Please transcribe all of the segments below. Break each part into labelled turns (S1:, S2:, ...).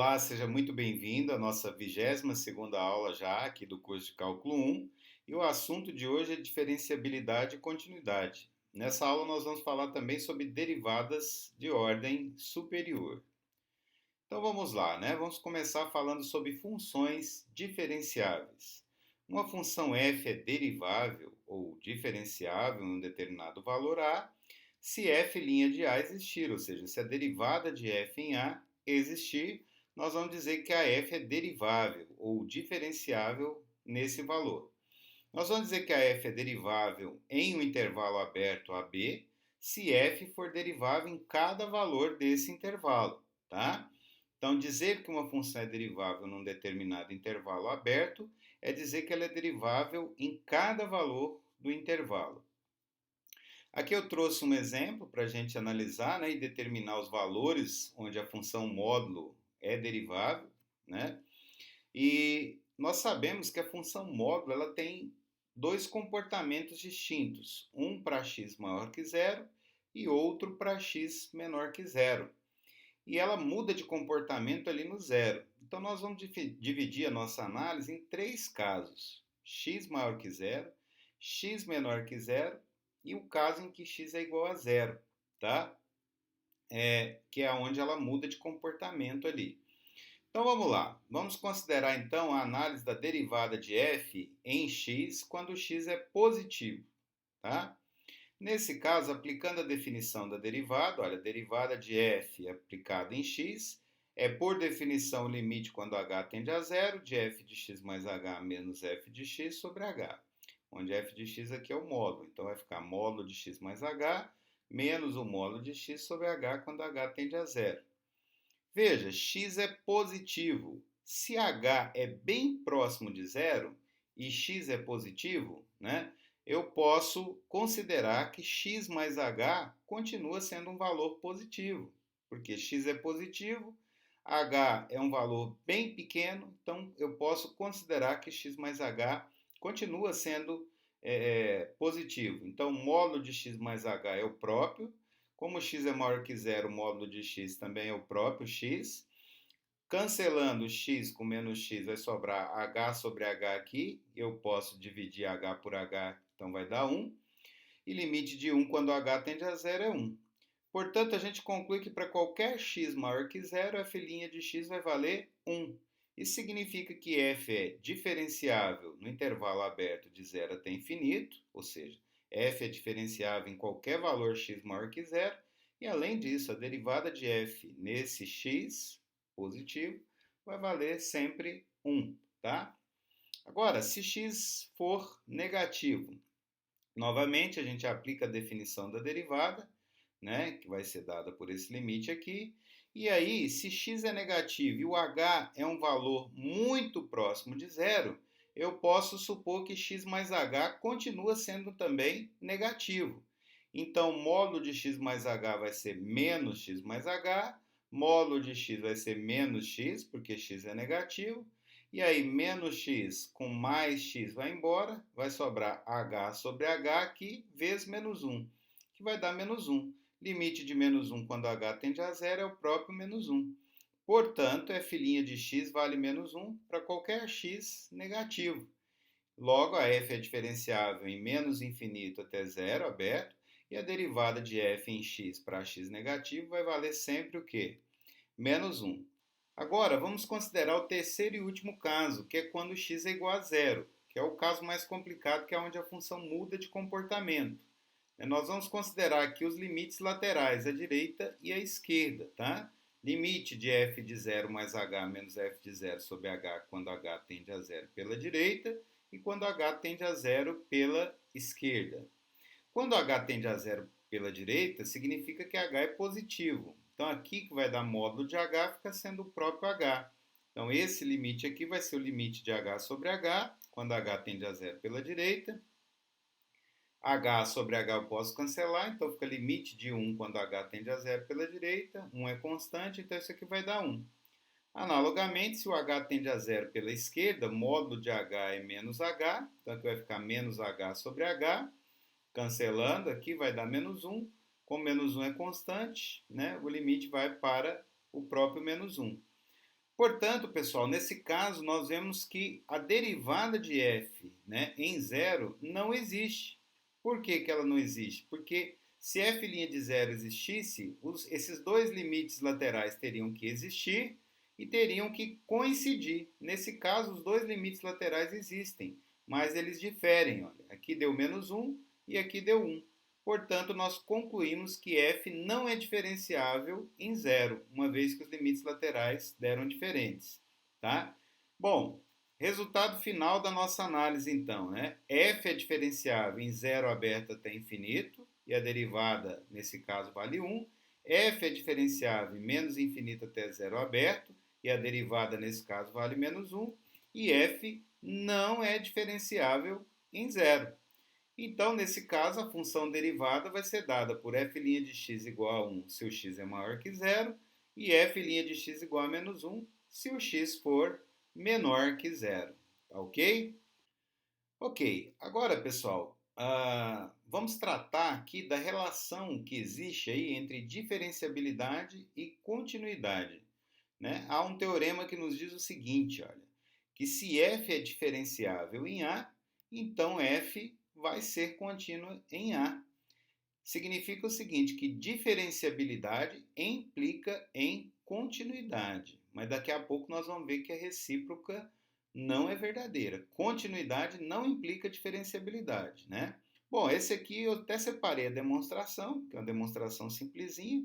S1: Olá, seja muito bem-vindo à nossa 22ª aula já aqui do curso de Cálculo 1 e o assunto de hoje é diferenciabilidade e continuidade. Nessa aula nós vamos falar também sobre derivadas de ordem superior. Então vamos lá, né? Vamos começar falando sobre funções diferenciáveis. Uma função f é derivável ou diferenciável em um determinado valor a se f' de a existir, ou seja, se a derivada de f em a existir, nós vamos dizer que a f é derivável ou diferenciável nesse valor. Nós vamos dizer que a f é derivável em um intervalo aberto a b, se f for derivável em cada valor desse intervalo, tá? Então, dizer que uma função é derivável num determinado intervalo aberto é dizer que ela é derivável em cada valor do intervalo. Aqui eu trouxe um exemplo para a gente analisar, né, e determinar os valores onde a função módulo é derivável, né? E nós sabemos que a função módulo ela tem dois comportamentos distintos, um para x maior que zero e outro para x menor que zero. E ela muda de comportamento ali no zero. Então nós vamos dividir a nossa análise em três casos: x maior que zero, x menor que zero e o caso em que x é igual a zero, tá? Que é onde ela muda de comportamento ali. Então vamos lá, vamos considerar então a análise da derivada de f em x quando x é positivo, tá? Nesse caso, aplicando a definição da derivada, olha, a derivada de f aplicada em x é, por definição, o limite quando h tende a zero de f de x mais h menos f de x sobre h, onde f de x aqui é o módulo, então vai ficar módulo de x mais h menos o módulo de x sobre h quando h tende a zero. Veja, x é positivo. Se h é bem próximo de zero e x é positivo, né, eu posso considerar que x mais h continua sendo um valor positivo, porque x é positivo, h é um valor bem pequeno, então eu posso considerar que x mais h continua sendo positivo. Então, o módulo de x mais h é o próprio. Como x é maior que zero, o módulo de x também é o próprio x. Cancelando x com menos x, vai sobrar h sobre h aqui. Eu posso dividir h por h, então vai dar 1. E limite de 1 quando h tende a zero é 1. Portanto, a gente conclui que para qualquer x maior que zero, f' de x vai valer 1. Isso significa que f é diferenciável no intervalo aberto de 0 até infinito, ou seja, f é diferenciável em qualquer valor x maior que zero, e além disso, a derivada de f nesse x positivo vai valer sempre 1, tá? Agora, se x for negativo, novamente a gente aplica a definição da derivada, né, que vai ser dada por esse limite aqui. E aí, se x é negativo e o h é um valor muito próximo de zero, eu posso supor que x mais h continua sendo também negativo. Então, módulo de x mais h vai ser menos x mais h, módulo de x vai ser menos x, porque x é negativo, e aí menos x com mais x vai embora, vai sobrar h sobre h aqui, vezes menos 1, que vai dar menos 1. Limite de menos 1 quando h tende a zero é o próprio menos 1. Portanto, f' de x vale menos 1 para qualquer x negativo. Logo, a f é diferenciável em menos infinito até zero, aberto, e a derivada de f em x para x negativo vai valer sempre o quê? Menos 1. Agora, vamos considerar o terceiro e último caso, que é quando x é igual a zero, que é o caso mais complicado, que é onde a função muda de comportamento. Nós vamos considerar aqui os limites laterais, a direita e a esquerda, tá? Limite de f de 0 mais h menos f de 0 sobre h quando h tende a zero pela direita e quando h tende a zero pela esquerda. Quando h tende a zero pela direita, significa que h é positivo. Então, aqui que vai dar módulo de h fica sendo o próprio h. Então, esse limite aqui vai ser o limite de h sobre h, quando h tende a zero pela direita. H sobre H eu posso cancelar, então fica limite de 1 quando H tende a zero pela direita, 1 é constante, então isso aqui vai dar 1. Analogamente, se o H tende a zero pela esquerda, módulo de H é menos H, então aqui vai ficar menos H sobre H, cancelando, aqui vai dar menos 1, como menos 1 é constante, né, o limite vai para o próprio menos 1. Portanto, pessoal, nesse caso nós vemos que a derivada de f, né, em zero não existe. Por que que ela não existe? Porque se f' de zero existisse, esses dois limites laterais teriam que existir e teriam que coincidir. Nesse caso, os dois limites laterais existem, mas eles diferem. Olha, aqui deu menos 1 e aqui deu 1. Portanto, nós concluímos que f não é diferenciável em zero, uma vez que os limites laterais deram diferentes. Tá? Bom, resultado final da nossa análise, então, né? F é diferenciável em zero aberto até infinito, e a derivada, nesse caso, vale 1. F é diferenciável em menos infinito até zero aberto, e a derivada, nesse caso, vale menos 1. E F não é diferenciável em zero. Então, nesse caso, a função derivada vai ser dada por f' de x igual a 1 se o x é maior que zero e f' de x igual a menos 1 se o x for menor que zero. Tá ok? Ok, agora pessoal, vamos tratar aqui da relação que existe aí entre diferenciabilidade e continuidade. Né? Há um teorema que nos diz o seguinte, olha, que se f é diferenciável em A, então f vai ser contínua em A. Significa o seguinte, que diferenciabilidade implica em continuidade. Mas daqui a pouco nós vamos ver que a recíproca não é verdadeira. Continuidade não implica diferenciabilidade, né? Bom, esse aqui eu até separei a demonstração, que é uma demonstração simplesinha.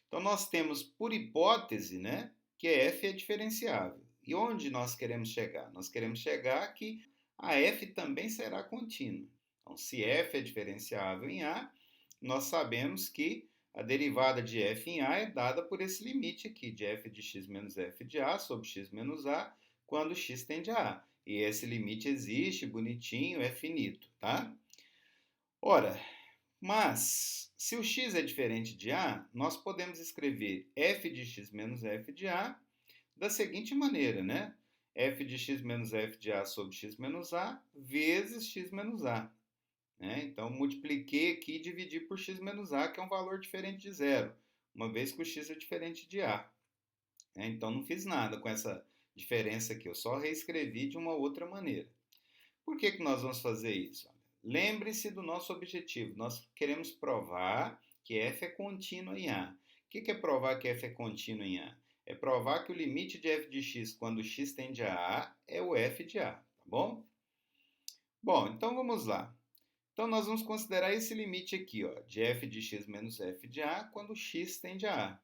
S1: Então nós temos por hipótese, né, que f é diferenciável. E onde nós queremos chegar? Nós queremos chegar que a f também será contínua. Então, se f é diferenciável em A, nós sabemos que a derivada de f em A é dada por esse limite aqui, de f de x menos f de A sobre x menos A, quando x tende a A. E esse limite existe, bonitinho, é finito, tá? Ora, mas, se o x é diferente de A, nós podemos escrever f de x menos f de A da seguinte maneira, né? F de x menos f de A sobre x menos A vezes x menos A. Né? Então, multipliquei aqui e dividi por x menos A, que é um valor diferente de zero, uma vez que o x é diferente de A. Né? Então, não fiz nada com essa diferença aqui, eu só reescrevi de uma outra maneira. Por que que nós vamos fazer isso? Lembre-se do nosso objetivo. Nós queremos provar que f é contínuo em A. O que é provar que f é contínuo em A? É provar que o limite de f de x quando x tende a A é o f de A, tá bom? Bom, então vamos lá. Então nós vamos considerar esse limite aqui, ó, de f de x menos f de A quando x tende a A.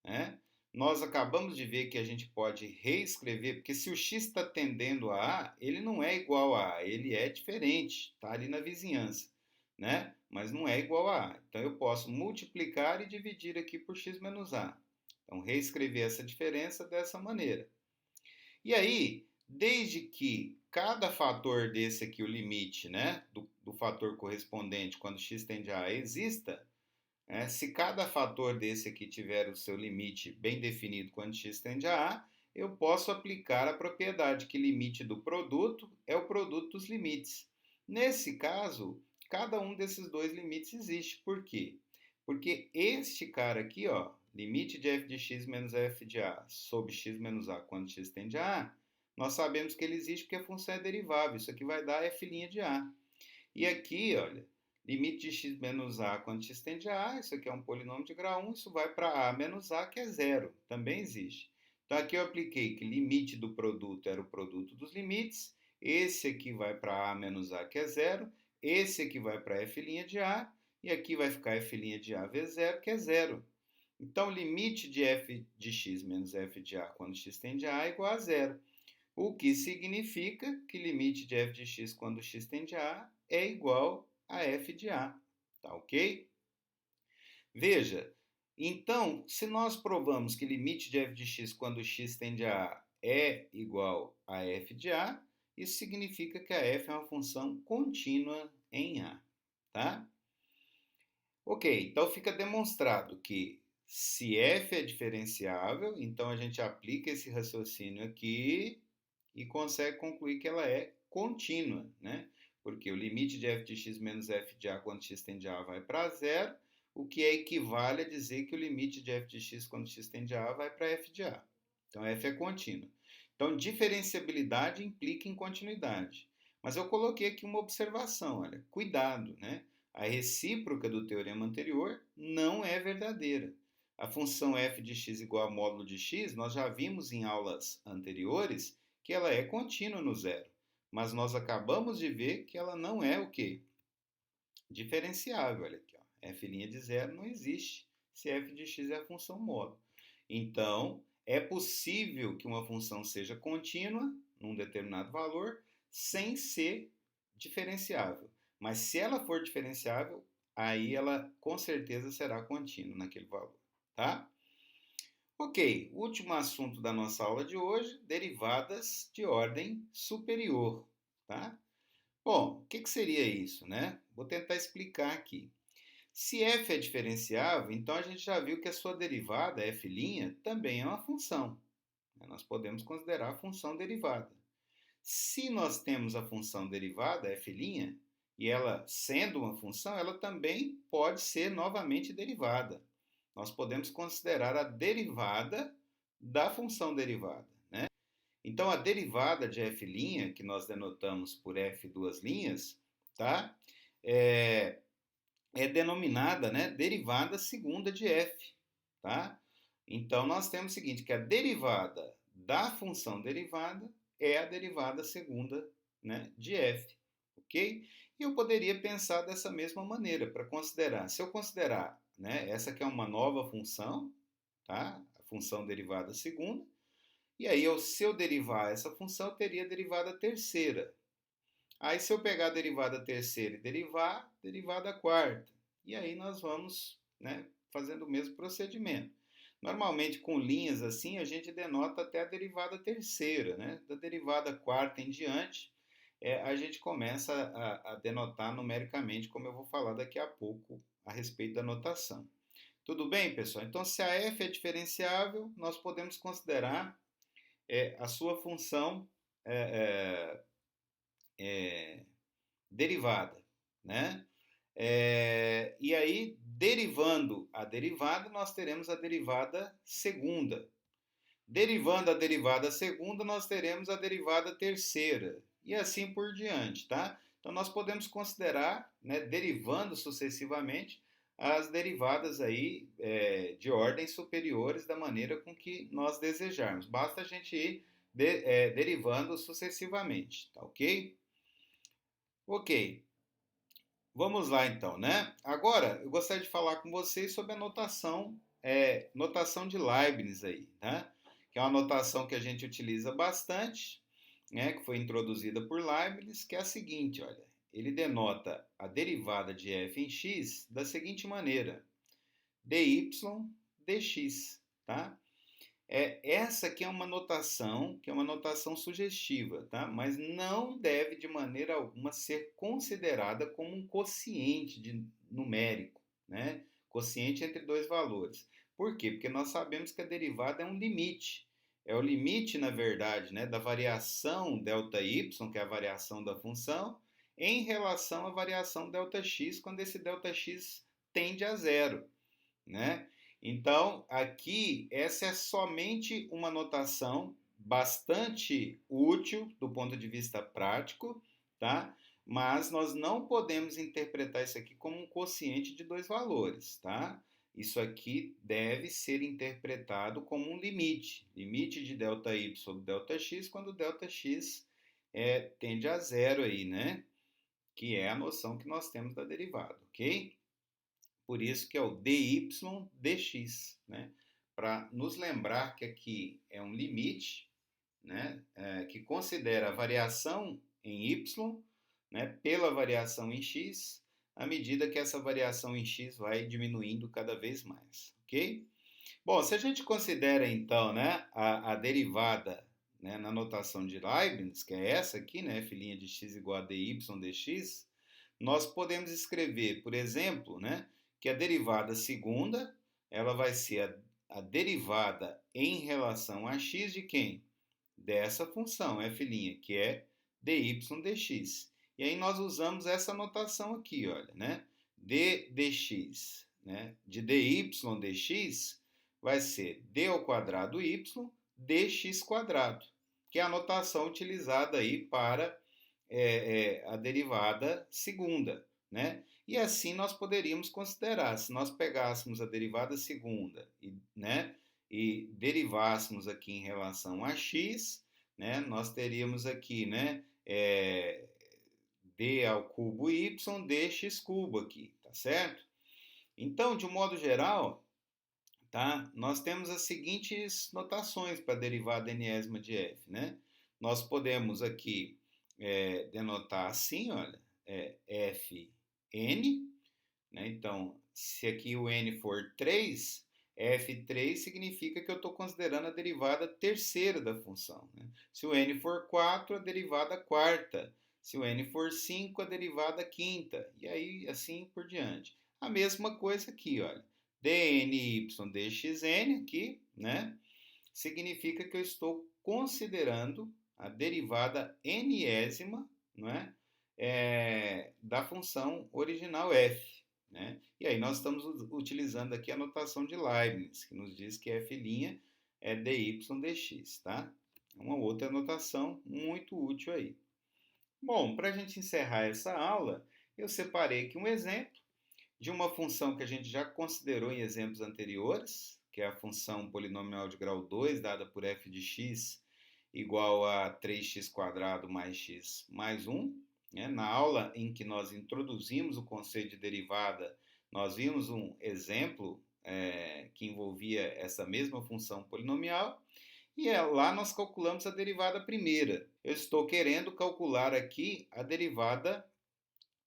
S1: Né? Nós acabamos de ver que a gente pode reescrever, porque se o x está tendendo a A, ele não é igual a A, ele é diferente, está ali na vizinhança, né? Mas não é igual a A. Então eu posso multiplicar e dividir aqui por x menos A. Então reescrever essa diferença dessa maneira. E aí, desde que cada fator desse aqui, o limite, né, do fator correspondente quando x tende a A exista, se cada fator desse aqui tiver o seu limite bem definido quando x tende a A, eu posso aplicar a propriedade que limite do produto é o produto dos limites. Nesse caso, cada um desses dois limites existe. Por quê? Porque este cara aqui, ó, limite de f de x menos f de A sobre x menos A quando x tende a A, nós sabemos que ele existe porque a função é derivável. Isso aqui vai dar f' de A. E aqui, olha, limite de x menos A quando x tende a A, isso aqui é um polinômio de grau 1, isso vai para A menos A, que é zero, também existe. Então aqui eu apliquei que limite do produto era o produto dos limites, esse aqui vai para A menos A, que é zero, esse aqui vai para f' de A, e aqui vai ficar f' de A vezes zero, que é zero. Então, limite de f de x menos f de A quando x tende a A é igual a zero. O que significa que limite de f de x quando x tende a A é igual a f de A. Tá ok? Veja, então, se nós provamos que limite de f de x quando x tende a A é igual a f de A, isso significa que a f é uma função contínua em A. Tá? Ok, então fica demonstrado que se f é diferenciável, então a gente aplica esse raciocínio aqui e consegue concluir que ela é contínua, né? Porque o limite de f de x menos f de A quando x tende a A vai para zero, o que equivale a dizer que o limite de f de x quando x tende a A vai para f de A. Então, f é contínua. Então, diferenciabilidade implica em continuidade. Mas eu coloquei aqui uma observação, olha, cuidado, né? A recíproca do teorema anterior não é verdadeira. A função f de x igual a módulo de x, nós já vimos em aulas anteriores que ela é contínua no zero. Mas nós acabamos de ver que ela não é o quê? Diferenciável, olha aqui, ó. F' de zero não existe se f de x é a função módulo. Então, é possível que uma função seja contínua num determinado valor sem ser diferenciável. Mas se ela for diferenciável, aí ela com certeza será contínua naquele valor, tá? Ok, último assunto da nossa aula de hoje, derivadas de ordem superior, tá? Bom, o que seria isso, né? Vou tentar explicar aqui. Se f é diferenciável, então a gente já viu que a sua derivada, f' também é uma função. Nós podemos considerar a função derivada. Se nós temos a função derivada, f', e ela sendo uma função, ela também pode ser novamente derivada. Nós podemos considerar a derivada da função derivada, né? Então, a derivada de f', que nós denotamos por f duas linhas, tá? É denominada, né, derivada segunda de f, tá? Então, nós temos o seguinte, que a derivada da função derivada é a derivada segunda, né, de f, ok? E eu poderia pensar dessa mesma maneira, para considerar, se eu considerar, né, essa aqui é uma nova função, tá? A função derivada segunda, e aí, se eu derivar essa função, eu teria a derivada terceira. Aí, se eu pegar a derivada terceira e derivar, derivada quarta. E aí nós vamos, né, fazendo o mesmo procedimento. Normalmente, com linhas assim, a gente denota até a derivada terceira, né? Da derivada quarta em diante, a gente começa a denotar numericamente, como eu vou falar daqui a pouco a respeito da notação. Tudo bem, pessoal? Então, se a f é diferenciável, nós podemos considerar a sua função derivada, né? E aí, derivando a derivada, nós teremos a derivada segunda. Derivando a derivada segunda, nós teremos a derivada terceira. E assim por diante, tá? Então, nós podemos considerar, né, derivando sucessivamente, as derivadas aí de ordens superiores da maneira com que nós desejarmos. Basta a gente ir derivando sucessivamente, tá ok? Ok, vamos lá então, né? Agora eu gostaria de falar com vocês sobre a notação, notação de Leibniz aí, né? Que é uma notação que a gente utiliza bastante, né? Que foi introduzida por Leibniz, que é a seguinte, olha, ele denota a derivada de f em x da seguinte maneira: dy dx, tá? Essa aqui é uma notação, que é uma notação sugestiva, tá? Mas não deve de maneira alguma ser considerada como um quociente numérico, né? Quociente entre dois valores. Por quê? Porque nós sabemos que a derivada é um limite. É o limite, na verdade, né, da variação ΔY, que é a variação da função, em relação à variação ΔX, quando esse ΔX tende a zero, né? Então, aqui, essa é somente uma notação bastante útil do ponto de vista prático, tá? Mas nós não podemos interpretar isso aqui como um quociente de dois valores, tá? Isso aqui deve ser interpretado como um limite, limite de ΔY sobre ΔX, quando ΔX tende a zero aí, né? Que é a noção que nós temos da derivada, ok? Por isso que é o dy dx, né? Para nos lembrar que aqui é um limite, né? Que considera a variação em y, né? Pela variação em x, à medida que essa variação em x vai diminuindo cada vez mais, ok? Bom, se a gente considera então, né, a derivada, né, na notação de Leibniz, que é essa aqui, né, f' de x igual a dy dx, nós podemos escrever, por exemplo, né, que a derivada segunda, ela vai ser a derivada em relação a x de quem? Dessa função, f', que é dy dx. E aí nós usamos essa notação aqui, olha, né? d dx, né? De dy dx vai ser d ao quadrado y dx², que é a notação utilizada aí para a derivada segunda, né? E assim nós poderíamos considerar, se nós pegássemos a derivada segunda e derivássemos aqui em relação a x, né, nós teríamos aqui, né, d ao cubo y dx cubo aqui, tá certo? Então, de um modo geral, tá, nós temos as seguintes notações para a derivada enésima de f, né? Nós podemos aqui denotar assim, olha, fn, né? Então, se aqui o n for 3, f3 significa que eu estou considerando a derivada terceira da função, né? Se o n for 4, a derivada quarta. Se o n for 5, a derivada quinta. E aí, assim por diante. A mesma coisa aqui, olha. dny dxn aqui, né? Significa que eu estou considerando a derivada enésima, não é? Da função original f. Né? E aí nós estamos utilizando aqui a notação de Leibniz, que nos diz que f' é dy dx, tá? Uma outra notação muito útil aí. Bom, para a gente encerrar essa aula, eu separei aqui um exemplo de uma função que a gente já considerou em exemplos anteriores, que é a função polinomial de grau 2, dada por f de x igual a 3x² mais x mais 1. Né? Na aula em que nós introduzimos o conceito de derivada, nós vimos um exemplo que envolvia essa mesma função polinomial, e lá nós calculamos a derivada primeira. Eu estou querendo calcular aqui a derivada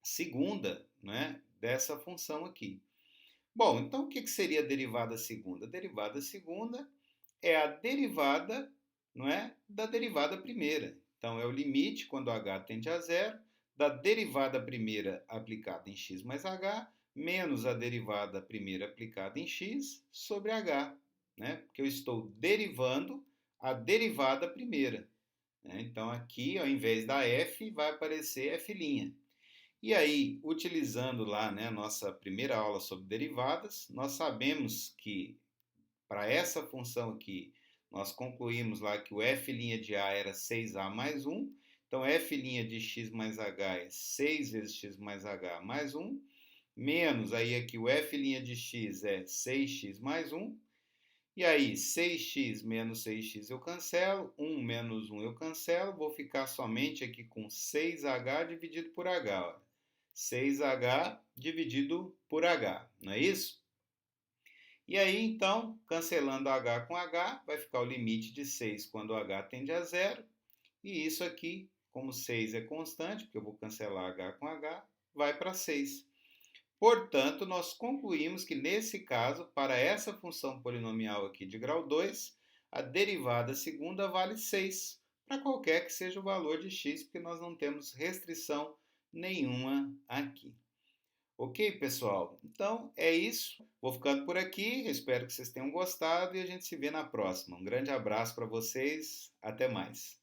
S1: segunda, né, dessa função aqui. Bom, então o que seria a derivada segunda? A derivada segunda é a derivada, não é, da derivada primeira. Então, é o limite, quando h tende a zero, da derivada primeira aplicada em x mais h, menos a derivada primeira aplicada em x sobre h. Né? Porque eu estou derivando a derivada primeira. Né? Então, aqui, ao invés da f, vai aparecer f'. E aí, utilizando lá, né, a nossa primeira aula sobre derivadas, nós sabemos que para essa função aqui, nós concluímos lá que o f' de a era 6a mais 1. Então, f' de x mais h é 6 vezes x mais h mais 1. Menos, aí aqui o f' de x é 6x mais 1. E aí, 6x menos 6x eu cancelo, 1 menos 1 eu cancelo, vou ficar somente aqui com 6h dividido por h. Ó. 6h dividido por h, não é isso? E aí, então, cancelando h com h, vai ficar o limite de 6 quando h tende a zero. E isso aqui, como 6 é constante, porque eu vou cancelar h com h, vai para 6. Portanto, nós concluímos que, nesse caso, para essa função polinomial aqui de grau 2, a derivada segunda vale 6, para qualquer que seja o valor de x, porque nós não temos restrição nenhuma aqui. Ok, pessoal? Então, é isso. Vou ficando por aqui. Espero que vocês tenham gostado e a gente se vê na próxima. Um grande abraço para vocês. Até mais.